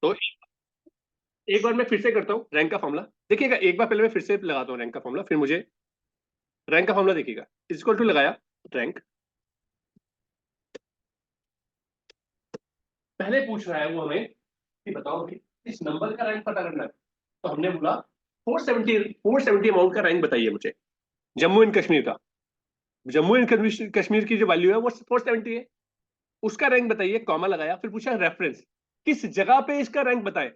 तो एक बार मैं फिर से करता हूँ रैंक का फॉर्मूला, देखिएगा एक बार पहले मैं फिर से लगाता हूँ रैंक का फॉर्मूला, फिर मुझे रैंक का फॉर्मूला देखिएगा, इक्वल टू लगाया रैंक। पहले पूछ रहा है वो हमें कि बताओ कि इस नंबर का रैंक पता करना है, तो हमने बोला 470 अमाउंट का रैंक बताइए मुझे, जम्मू एंड कश्मीर का। जम्मू एंड कश्मीर की जो वैल्यू है वो 470 है, उसका रैंक बताइए, कॉमा लगाया, फिर पूछा रेफरेंस किस जगह पे इसका रैंक बताएं,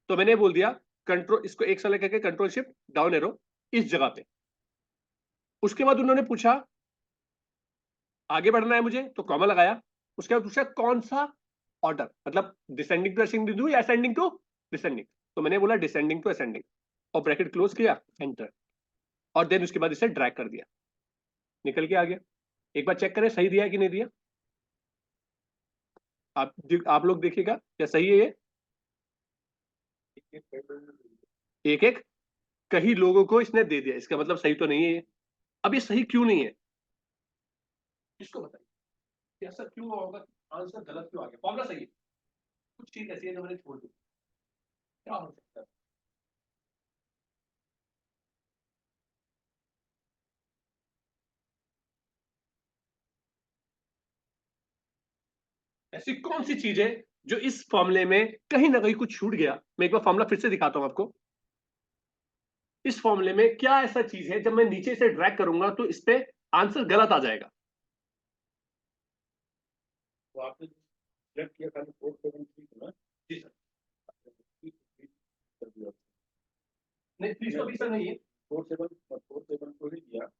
तो मैंने बोल दिया कंट्रोल, इसको एक साल करके कंट्रोल शिफ्ट डाउन एरो, इस जगह पे। उसके बाद उन्होंने पूछा आगे बढ़ना है मुझे, तो कॉमा लगाया। उसके बाद पूछा कौन सा ऑर्डर, मतलब डिसेंडिंग टू असेंडिंग टू या असेंडिंग टू डिसेंडिंग, तो मैंने बोला डिसेंडिंग टू असेंडिंग, और ब्रैकेट क्लोज किया, एंटर, और देन उसके बाद इसे ड्रैग कर दिया, निकल के आ गया। एक बार चेक करें सही दिया है कि नहीं दिया, आप लोग देखिएगा क्या सही है ये। एक एक कई लोगों को इसने दे दिया, इसका मतलब सही तो नहीं है ये। अब ये सही क्यों नहीं है, इसको बताइए, ऐसा क्यों होगा, आंसर गलत क्यों आ गया, फॉर्मूला सही है, कुछ चीज ऐसी है जो मैंने छोड़ दी, क्या हो सकता है। ऐसी कौन सी चीज है जो इस फॉर्मूले में कहीं ना कहीं कुछ छूट गया। मैं एक बार फॉर्मूला फिर से दिखाता हूं आपको। इस फॉर्मूले में क्या ऐसा चीज है, जब मैं नीचे से ड्रैग करूंगा तो इस पे आंसर गलत आ जाएगा। तो आपने ड्रैग किया खाली 473 ना, जी सर, नहीं 320 नहीं है, 474 को ही दिया,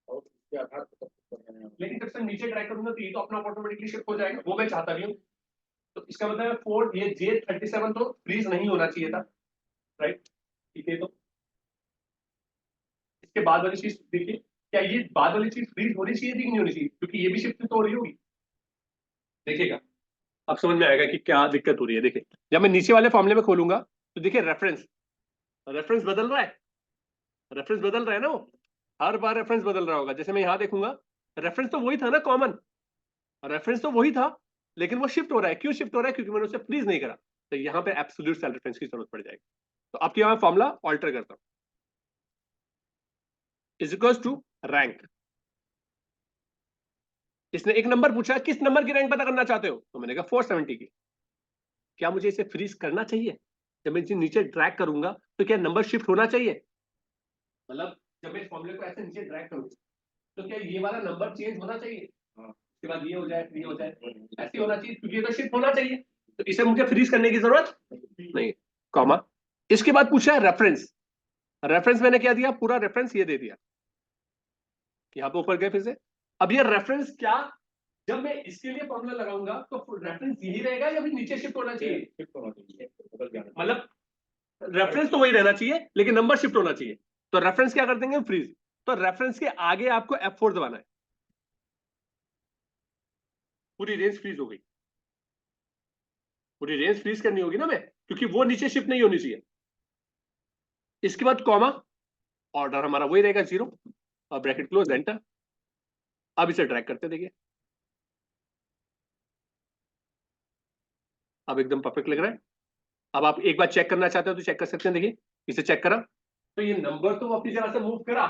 और उसके आधार पर लेकिन जब से नीचे ड्रैग करूंगा तो ये तो अपना ऑटोमेटिकली शिफ्ट हो जाएगा, वो मैं चाहता भी हूँ। तो इसका मतलब है 4, ये J37 तो फ्रीज नहीं होना चाहिए था, राइट। ठीक है, तो इसके बाद वाली चीज देखिए, क्या ये बाद वाली चीज फ्रीज होनी चाहिए थी कि नहीं होनी चाहिए, क्योंकि ये भी शिफ्ट तो हो रही होगी। देखिएगा अब समझ में आएगा कि क्या दिक्कत हो रही है। देखिए जब मैं नीचे वाले फॉर्मूले में खोलूंगा तो देखिए रेफरेंस, रेफरेंस बदल रहा है, रेफरेंस बदल रहा है ना, वो हर बार रेफरेंस बदल रहा होगा। जैसे मैं यहां देखूंगा, रेफरेंस तो वही था ना, कॉमन रेफरेंस तो वही था, लेकिन वो शिफ्ट हो रहा है, क्यों शिफ्ट हो रहा है, क्योंकि मैंने उसे फ्रीज नहीं करा। तो यहाँ पे एब्सोल्यूट सेल रेफरेंस की जरूरत पड़ जाएगी। तो आपके यहाँ फॉर्मूला ऑल्टर करता हूं, इज इक्वल टू रैंक। इसने एक नंबर पूछा, किस नंबर की रैंक पता करना चाहते हो, तो मैंने कहा 470 की। क्या मुझे इसे फ्रीज करना चाहिए, जब मैं इसे नीचे ड्रैग करूंगा तो क्या नंबर शिफ्ट होना चाहिए, मतलब जब मैं इस फॉर्मूले को ऐसे नीचे ड्रैग करूँ तो क्या ये वाला नंबर चेंज होना चाहिए, उसके बाद ये हो जाए, ये हो जाए, ऐसे होना चाहिए, क्योंकि ये तो शिफ्ट होना चाहिए। तो इसे मुझे फ्रीज करने की जरूरत नहीं, कॉमा। इसके बाद पूछा है रेफरेंस, रेफरेंस मैंने क्या दिया, पूरा रेफरेंस ये दे दिया, यहाँ पे ऊपर गए फिर से। अब ये रेफरेंस क्या, जब मैं इसके लिए फॉर्मूला लगाऊंगा तो रेफरेंस यही रहेगा या फिर नीचे शिफ्ट होना चाहिए, शिफ्ट होना चाहिए, मतलब रेफरेंस तो वही रहना चाहिए लेकिन नंबर शिफ्ट होना चाहिए। तो रेफरेंस क्या कर देंगे फ्रीज, तो रेफरेंस के आगे आपको F4 दबाना है, पूरी रेंज फ्रीज हो गई, पूरी रेंज फ्रीज करनी होगी ना मैं, क्योंकि वो नीचे शिफ्ट नहीं होनी चाहिए। इसके बाद कॉमा, ऑर्डर हमारा वही रहेगा 0, और ब्रैकेट क्लोज, एंटर। अब इसे ड्रैग करते देखिए, अब एकदम परफेक्ट लग रहा है। अब आप एक बार चेक करना चाहते हो तो चेक कर सकते हैं, देखिए इसे चेक करा तो ये नंबर तो अपनी जगह से मूव करा,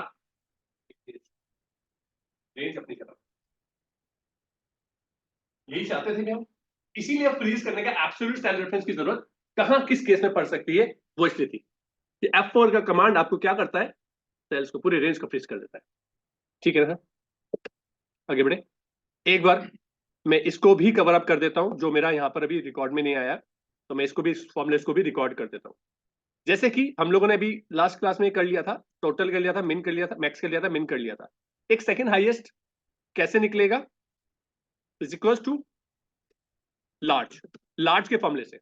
रेंज अपनी जगह, यही चाहते थे हम। इसीलिए फ्रीज करने का एब्सोल्यूट सेल रेफरेंस की जरूरत कहां किस केस में पड़ सकती है, वो स्थिति कि F4 का कमांड आपको क्या करता है, सेल्स को पूरी रेंज को फ्रीज कर देता है। ठीक है ना, आगे बढ़े। एक बार मैं इसको भी कवर अप कर देता हूं, जो मेरा यहां पर अभी रिकॉर्ड में नहीं आया, तो मैं इसको भी, इस फॉर्मुलेस को भी रिकॉर्ड कर देता हूं। जैसे कि हम लोगों ने अभी लास्ट क्लास में कर लिया था, टोटल कर लिया था, मिन कर लिया था, मैक्स कर लिया था, मिन कर लिया था। एक सेकंड हाईएस्ट कैसे निकलेगा, is equal to large, large के फॉर्मूले से,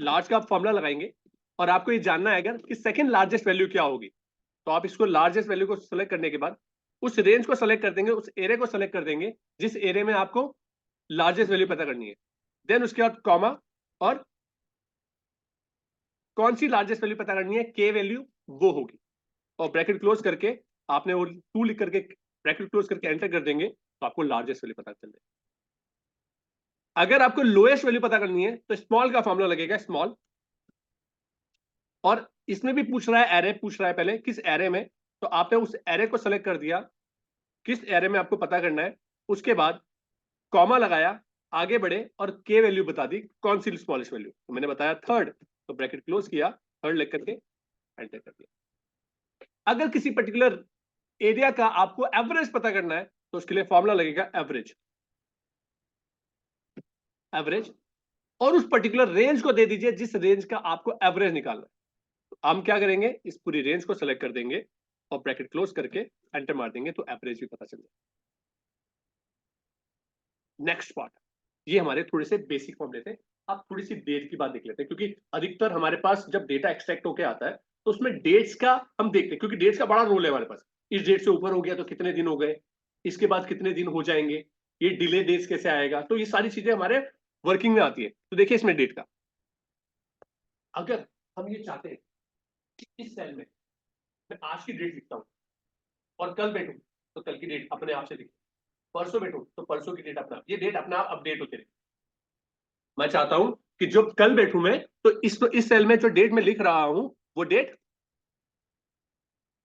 लार्ज का आप फॉर्मूला लगाएंगे, और आपको ये जानना है अगर कि सेकंड लार्जेस्ट वैल्यू क्या होगी, तो आप इसको लार्जेस्ट वैल्यू को सेलेक्ट करने के बाद उस रेंज को सेलेक्ट कर देंगे, उस एरे को सेलेक्ट कर देंगे जिस एरे में आपको लार्जेस्ट वैल्यू पता करनी है। देन उसके बाद कॉमा, और कौन सी लार्जेस्ट वैल्यू पता करनी है, के वैल्यू वो होगी, और ब्रैकेट क्लोज करके आपने वो 2 लिख करके ब्रैकेट क्लोज करके एंटर कर देंगे, तो आपको लार्जेस्ट वैल्यू पता चल जाएगी। अगर आपको लोएस्ट वैल्यू पता करनी है तो स्मॉल का फॉर्मूला लगेगा, स्मॉल। और इसमें भी पूछ रहा है, एरे पूछ रहा है पहले किस एरे में, तो आपने उस एरे को सेलेक्ट कर दिया, किस एरे में आपको पता करना है। उसके बाद कॉमा लगाया, आगे बढ़े और के वैल्यू बता दी, कौन सी स्मॉलेस्ट वैल्यू, तो मैंने बताया थर्ड, तो ब्रैकेट क्लोज किया, थर्ड लिख करके एंटर कर दिया। अगर किसी पर्टिकुलर एरिया का आपको एवरेज पता करना है तो उसके लिए फॉर्मूला लगेगा एवरेज, एवरेज। और उस पर्टिकुलर रेंज को दे दीजिए जिस रेंज का आपको एवरेज निकालना है। तो हम क्या करेंगे, इस पूरी रेंज को सेलेक्ट कर देंगे और ब्रैकेट क्लोज करके एंटर मार देंगे, तो एवरेज भी पता चल जाएगा। नेक्स्ट पार्ट, ये हमारे थोड़े से बेसिक फॉर्मूले थे। अब थोड़ी सी डेट की बात देख लेते हैं, क्योंकि अधिकतर हमारे पास जब डेटा एक्सट्रैक्ट होकर आता है तो उसमें डेट्स का हम देखते हैं, क्योंकि डेट्स का बड़ा रोल है हमारे पास। इस डेट से ऊपर हो गया तो कितने दिन हो गए, इसके बाद कितने दिन हो जाएंगे, ये डिले डेट्स कैसे आएगा, तो ये सारी चीजें हमारे वर्किंग में आती है। तो देखिए इसमें डेट का, अगर हम ये चाहते हैं कि इस सेल में मैं आज की डेट लिखता हूँ और कल बैठूं तो कल की डेट अपने आप से लिखे, परसों बैठूं तो परसों की डेट अपना, ये डेट अपने आप अपडेट होती रहे। मैं चाहता हूं कि जो कल बैठूं मैं, तो इस सेल में जो डेट मैं लिख रहा हूं वो डेट,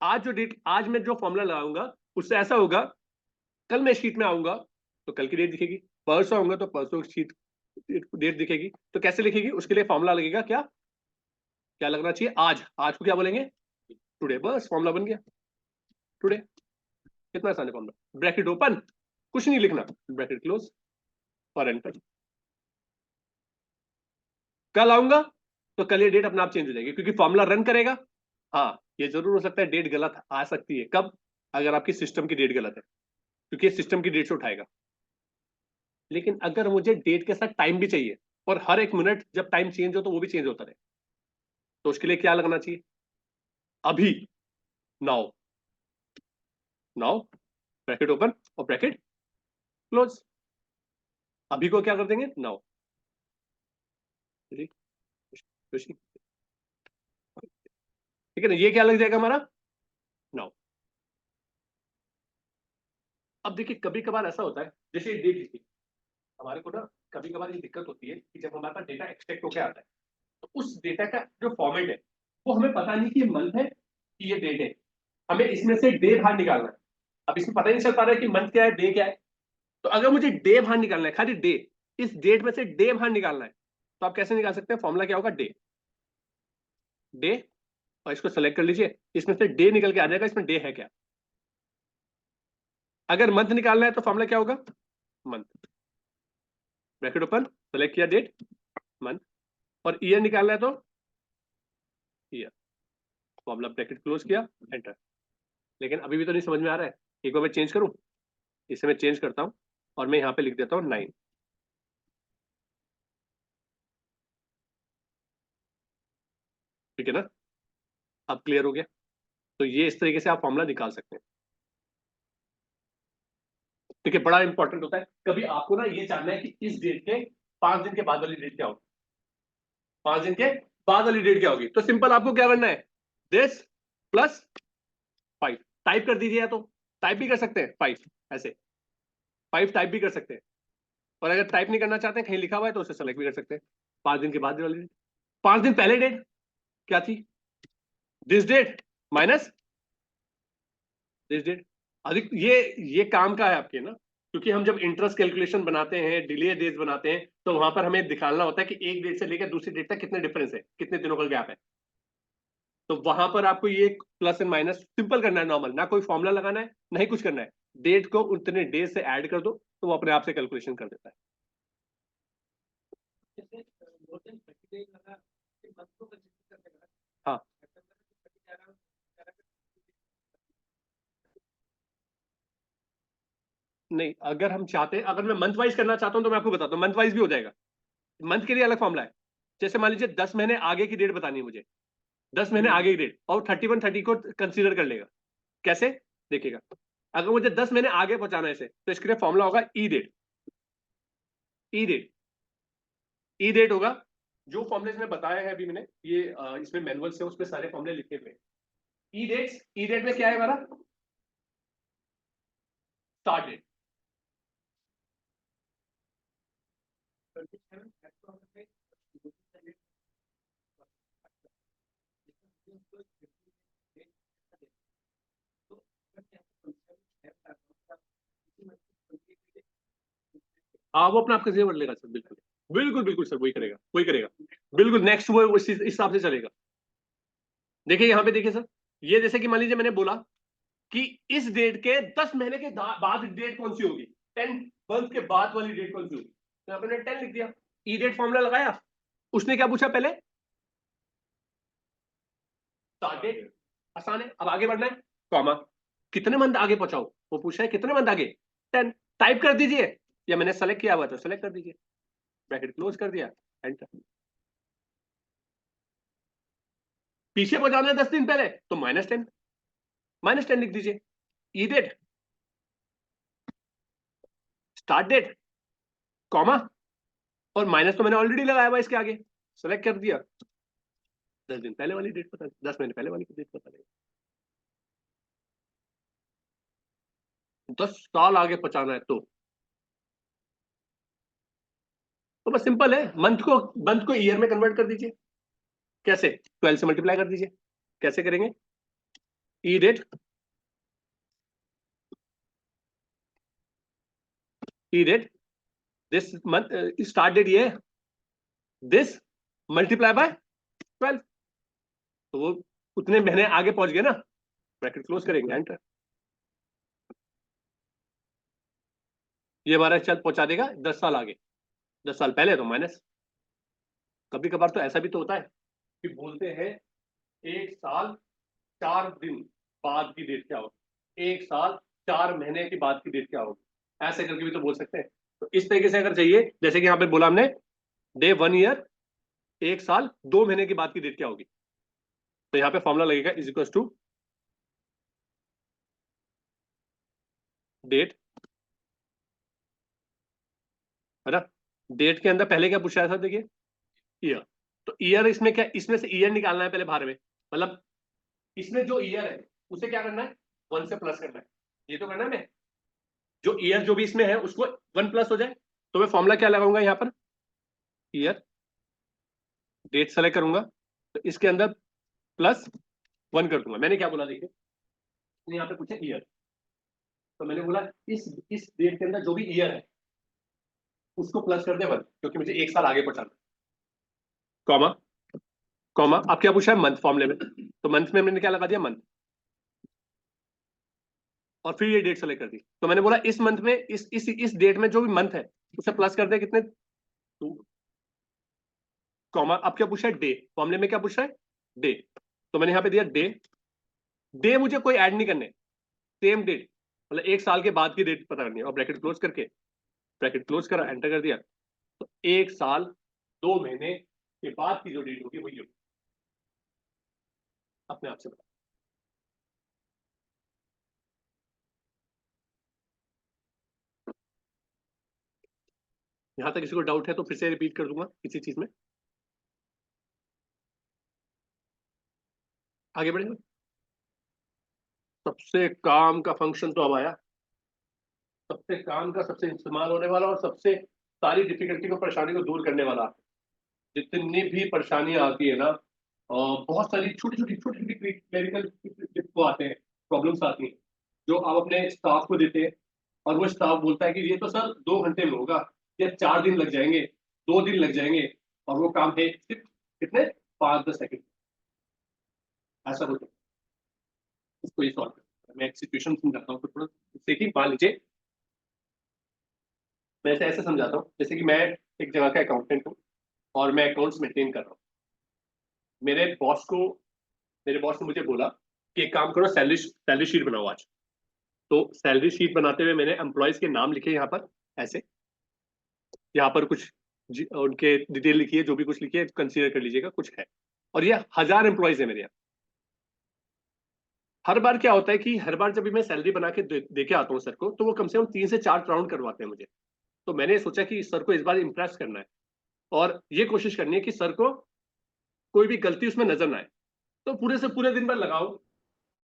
आज जो डेट, आज मैं जो फॉर्मूला लगाऊंगा उससे ऐसा होगा, कल मैं शीट में आऊंगा तो कल की डेट दिखेगी, परसों आऊंगा तो परसों की शीट डेट दिखेगी। तो कैसे लिखेगी, उसके लिए फॉर्मूला लगेगा, क्या क्या लगना चाहिए, आज, आज को क्या बोलेंगे, टुडे, बस फॉर्मूला बन गया, टुडे। कितना आसान है फॉर्मूला, ब्रैकेट ओपन, कुछ नहीं लिखना, ब्रैकेट क्लोज और एंटर। कल आऊंगा तो कल ये डेट अपने आप चेंज हो जाएगी, क्योंकि फॉर्मूला रन करेगा। हाँ, ये जरूर हो सकता है डेट गलत आ सकती है, कब, अगर आपकी सिस्टम की डेट गलत है, क्योंकि ये सिस्टम की डेट से उठाएगा। लेकिन अगर मुझे डेट के साथ टाइम भी चाहिए, और हर एक मिनट जब टाइम चेंज हो तो वो भी चेंज होता रहे, तो उसके लिए क्या लगना चाहिए, अभी, नाउ, नाउ, ब्रैकेट ओपन और ब्रैकेट क्लोज। अभी को क्या कर देंगे, नाउ, ठीक है ना, ये क्या लग जाएगा हमारा, नाउ। अब देखिए कभी कभार ऐसा होता है, जैसे डेट लिखी, हमारे को ना कभी कभार ये दिक्कत होती है कि जब हमारे पास डेटा एक्सट्रैक्ट होकर आता है तो उस डेटा का जो फॉर्मेट है वो हमें पता नहीं कि ये मंथ है कि ये डेट है, हमें इसमें से डे बाहर निकालना है। अब इसमें पता ही नहीं चल पा रहा है कि मंथ क्या है, डे क्या है। तो अगर मुझे डे बाहर निकालना है, खाली डे, इस डेट में से डे बाहर निकालना है, तो आप कैसे निकाल सकते हैं, फॉर्मूला क्या होगा, डे, डे, और इसको सेलेक्ट कर लीजिए, इसमें से डे निकल के आ जाएगा, इसमें डे है क्या। अगर मंथ निकालना है तो फॉर्मूला क्या होगा, मंथ, ब्रैकेट ओपन, सेलेक्ट किया डेट, मंथ। और ईयर निकालना है तो ईयर, फॉर्मूला ब्रैकेट क्लोज किया, एंटर। लेकिन अभी भी तो नहीं समझ में आ रहा है, एक बार मैं चेंज करूं, इसे मैं चेंज करता हूं और मैं यहां पे लिख देता हूं 9, ठीक है ना, अब क्लियर हो गया। तो ये इस तरीके से आप फॉर्मूला निकाल सकते हैं। ठीक है, बड़ा इंपॉर्टेंट होता है, कभी आपको ना ये जानना है कि इस डेट के 5 दिन के बाद वाली डेट क्या होगी, 5 दिन के बाद वाली डेट क्या होगी, तो सिंपल आपको क्या करना है, दिस प्लस 5 टाइप कर दीजिए, या तो टाइप भी कर सकते हैं 5, ऐसे 5 टाइप भी कर सकते हैं। और अगर टाइप नहीं करना चाहते हैं, कहीं लिखा हुआ है तो उसे सेलेक्ट भी कर सकते हैं, 5 दिन के बाद वाली डेट। 5 दिन पहले डेट क्या थी, this date minus this date. अधिक ये काम का है आपके ना, क्योंकि हम जब इंटरेस्ट कैलकुलेशन बनाते हैं, डिले डेज बनाते हैं, तो वहां पर हमें दिखाना होता है कि एक डेट से लेकर दूसरी डेट तक कितने डिफरेंस है, कितने दिनों का गैप है। तो वहां पर आपको ये प्लस एंड माइनस सिंपल करना है, नॉर्मल, ना कोई फॉर्मूला लगाना है, नहीं कुछ करना है, डेट को उतने डेज से ऐड कर दो तो वो अपने आप से कैलकुलेशन कर देता है। हाँ, नहीं, अगर हम चाहते हैं, अगर मैं मंथ वाइज करना चाहता हूं तो मैं आपको बताता हूँ, मंथ वाइज भी हो जाएगा। मंथ के लिए अलग फॉर्मूला है, जैसे मान लीजिए 10 महीने आगे की डेट बतानी है मुझे, 10 महीने आगे की डेट, और 31-30 को कंसीडर कर लेगा। कैसे, देखिएगा, अगर मुझे 10 महीने आगे पहुंचाना है इसे, तो इसके लिए फॉर्मूला होगा ई date, e date, e date होगा। जो फॉर्मूले इसमें बताया है अभी मैंने, ये इसमें मैनुअल से उसमें सारे फॉर्मूले लिखे हुए हैं। ई डेट, ई डेट में क्या है हमारा, स्टार्ट डेट, हाँ वो अपना आपका जीवन लेगा सर, बिल्कुल बिल्कुल बिल्कुल सर, वही करेगा वही करेगा, बिल्कुल नेक्स्ट वो इस हिसाब से चलेगा। देखिए यहाँ पे देखिए सर, ये जैसे कि मान लीजिए मैंने बोला कि इस डेट के 10 महीने के बाद डेट कौन सी होगी, 10 मंथ के बाद वाली डेट कौन सी होगी, तो यहाँ पे मैंने 10 लिख दिया, ई डेट फॉर्मूला लगाया। उसने क्या पूछा पहले, स्टार्ट डेट, आसान है। अब आगे बढ़ना है, कॉमा, कितने मंथ आगे पहुंचाओ, वो पूछा है कितने मंथ आगे, 10 टाइप कर दीजिए, या मैंने सेलेक्ट किया हुआ तो सेलेक्ट कर दीजिए, ब्रैकेट क्लोज कर दिया, एंटर। पीछे पहुंचाना है 10 दिन पहले तो -10 लिख दीजिए, ई डेट, स्टार्ट डेट, कॉमा, और माइनस तो मैंने ऑलरेडी लगाया हुआ इसके आगे, सेलेक्ट कर दिया, 10 दिन पहले वाली डेट पता, 10 महीने पहले वाली डेट पता लगेगा। 10 साल आगे पहुंचाना है तो बस सिंपल है, मंथ को ईयर में कन्वर्ट कर दीजिए। कैसे, 12 से मल्टीप्लाई कर दीजिए। कैसे करेंगे, e date, e date, this month, start date ये है, दिस मल्टीप्लाई बाय 12, तो वो उतने महीने आगे पहुंच गए ना, ब्रैकेट क्लोज करेंगे, एंटर। ये हमारा चल पहुंचा देगा 10 साल आगे, 10 साल पहले तो माइनस। कभी कभार तो ऐसा भी तो होता है कि बोलते हैं 1 साल 4 दिन बाद की डेट क्या होगी, 1 साल 4 महीने की बाद की डेट क्या होगी, ऐसे करके भी तो बोल सकते हैं। तो इस तरीके से अगर चाहिए, जैसे कि यहाँ पे बोला हमने, डे 1 ईयर, 1 साल 2 महीने की बाद की डेट क्या होगी, तो यहाँ पे फॉर्मूला लगेगा इज इक्वल टू डेट, है ना। डेट के अंदर पहले क्या पूछा था देखिए, ईयर, तो ईयर इसमें क्या, इसमें से ईयर निकालना है पहले बाहर में, मतलब इसमें जो ईयर है उसे क्या करना है, 1 से प्लस करना है, ये तो करना है मैं, जो ईयर जो भी इसमें है उसको 1 प्लस हो जाए, तो मैं फॉर्मूला क्या लगाऊंगा यहाँ पर, ईयर, डेट सेलेक्ट करूंगा, तो इसके अंदर +1 कर दूंगा। मैंने क्या बोला देखिए, यहाँ पे पूछे ईयर, तो मैंने बोला इस डेट के अंदर जो भी ईयर है उसको प्लस कर दे 1, क्योंकि मुझे 1 साल आगे पहुंचाना, कॉमा, कॉमा, अब क्या पूछा है मंथ फॉर्मूले में, तो मंथ में मैंने क्या लगा दिया, मंथ, और फिर ये डेट सेलेक्ट कर दी, तो मैंने बोला इस मंथ में इस डेट में जो भी मंथ है उसे प्लस कर दे कितने, 2, कॉमा, अब क्या पूछा है डे, फॉर्मूले में क्या पूछा है डे, तो मैंने यहाँ पे दिया डे, डे मुझे कोई ऐड नहीं करने, सेम डेट, मतलब 1 साल के बाद की डेट पता करनी है, और ब्रैकेट क्लोज करके, ब्रैकेट क्लोज करा, एंटर कर दिया, तो 1 साल 2 महीने के बाद की जो डेट होगी वही होगी, अपने आप से बता। यहां तक किसी को डाउट है तो फिर से रिपीट कर दूंगा किसी चीज में, आगे बढ़ेंगे। सबसे काम का फंक्शन तो अब आया, सबसे काम का, सबसे इस्तेमाल होने वाला, और सबसे सारी डिफिकल्टी को, परेशानी को दूर करने वाला। जितनी भी परेशानियां आती है ना, बहुत सारी छोटी छोटी क्लरिकल वो आते हैं, प्रॉब्लम्स आती हैं, जो आप अपने स्टाफ को देते हैं, और वो स्टाफ बोलता है कि ये तो सर 2 घंटे में होगा, या 4 दिन लग जाएंगे, 2 दिन लग जाएंगे, और वो काम है सिर्फ कितने, 5-10 सेकंड, ऐसा होता है। इसको ये सॉल्व करना है। मैं एक सिचुएशन समझाता हूँ, तो थोड़ा जैसे कि मान लीजिए, मैं इसे ऐसे समझाता हूँ, जैसे कि मैं एक जगह का अकाउंटेंट हूँ, और मैं अकाउंट्स मेंटेन कर रहा हूँ। मेरे बॉस को मेरे बॉस ने मुझे बोला कि एक काम करो, सैलरी शीट बनाओ आज। तो सैलरी शीट बनाते हुए मैंने एम्प्लॉयज के नाम लिखे यहाँ पर, ऐसे, यहाँ पर कुछ उनके डिटेल लिखी है, जो भी कुछ लिखी है कंसीडर कर लीजिएगा, कुछ है। और ये 1000 एम्प्लॉयज है मेरे यहाँ। हर बार क्या होता है कि हर बार जब भी मैं सैलरी बना के दे के आता हूँ सर को, तो वो कम से कम 3 से 4 राउंड करवाते हैं मुझे। तो मैंने सोचा कि सर को इस बार इम्प्रेस करना है, और ये कोशिश करनी है कि सर को कोई भी गलती उसमें नजर ना आए। तो पूरे से पूरे दिन भर लगाओ,